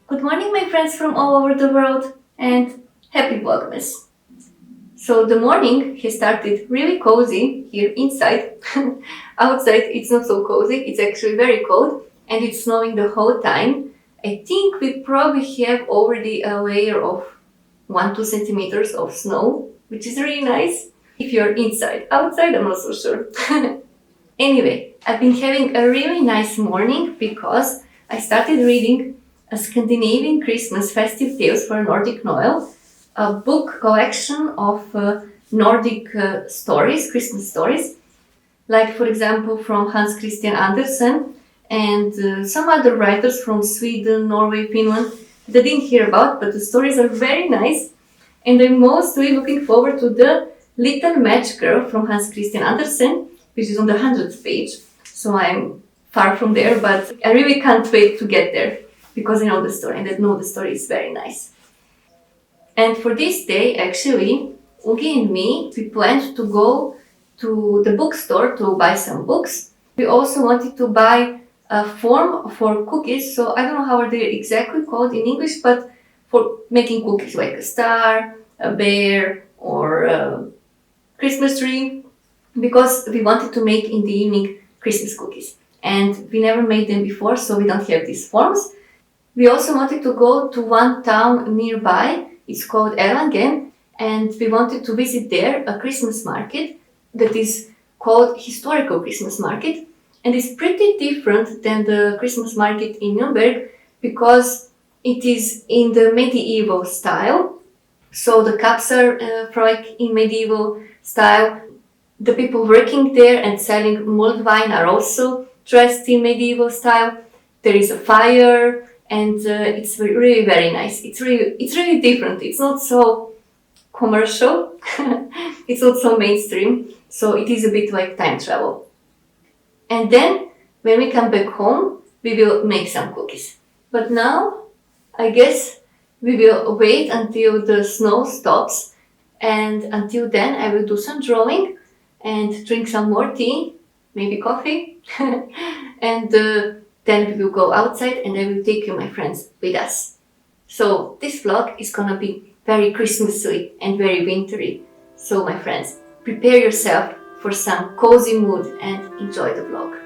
Good morning, my friends from all over the world, and happy Vlogmas! So the morning has started really cozy here inside. Outside it's not so cozy, it's actually very cold and it's snowing the whole time. I think we probably have already a layer of 1-2 centimeters of snow, which is really nice. If you're inside, outside, I'm not so sure. Anyway, I've been having a really nice morning because I started reading a Scandinavian Christmas festive tales for Nordic Noel, a book collection of Nordic stories, Christmas stories, like for example from Hans Christian Andersen and some other writers from Sweden, Norway, Finland that I didn't hear about, but the stories are very nice. And I'm mostly looking forward to the Little Match Girl from Hans Christian Andersen, which is on the 100th page. So I'm far from there, but I really can't wait to get there because I know the story and I know the story is very nice. And for this day, actually, Ugi and me, we planned to go to the bookstore to buy some books. We also wanted to buy a form for cookies. So I don't know how are they exactly called in English, but for making cookies like a star, a bear, or a Christmas tree, because we wanted to make in the evening Christmas cookies. And we never made them before, so we don't have these forms. We also wanted to go to one town nearby. It's called Erlangen, and we wanted to visit there a Christmas market that is called Historical Christmas Market, and it's pretty different than the Christmas market in Nuremberg because it is in the medieval style. So the cups are like in medieval style. The people working there and selling mulled wine are also dressed in medieval style. There is a fire, and it's really very nice. It's really different. It's not so commercial. It's not so mainstream. So it is a bit like time travel. And then when we come back home, we will make some cookies. But now, I guess we will wait until the snow stops, and until then I will do some drawing and drink some more tea, maybe coffee, and then we will go outside and I will take you, my friends, with us. So this vlog is gonna be very Christmassy and very wintry. So my friends, prepare yourself for some cozy mood and enjoy the vlog.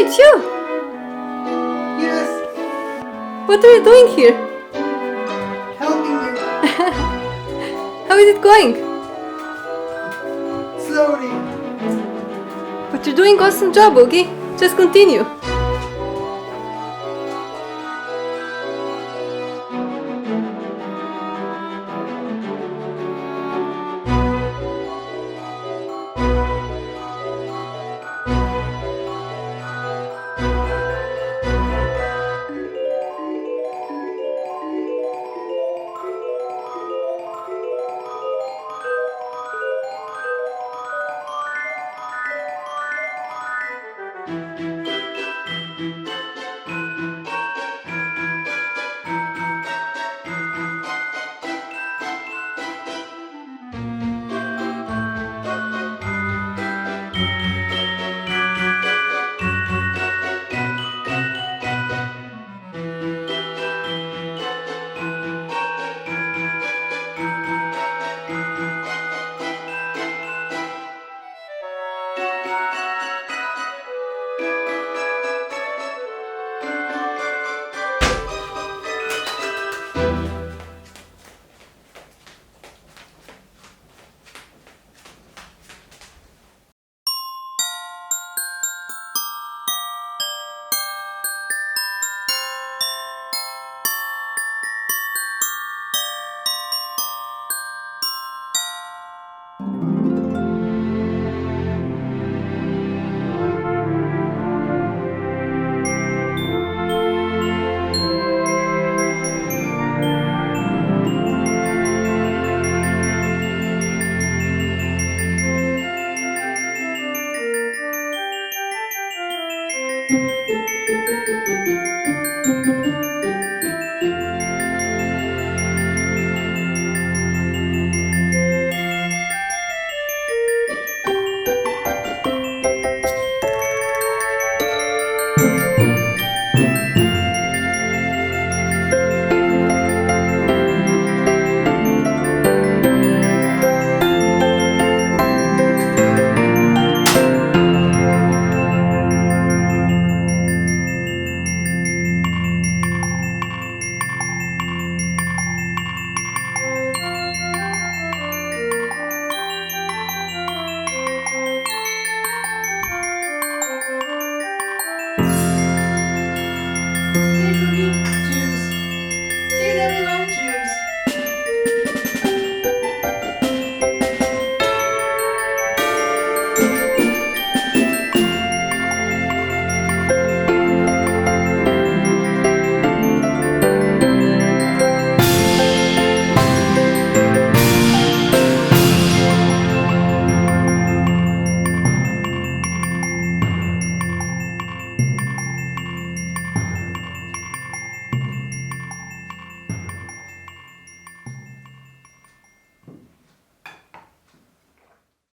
it's you! Yes, What are you doing here? helping you How is it going? slowly. But you're doing awesome job, Oogie. Just continue.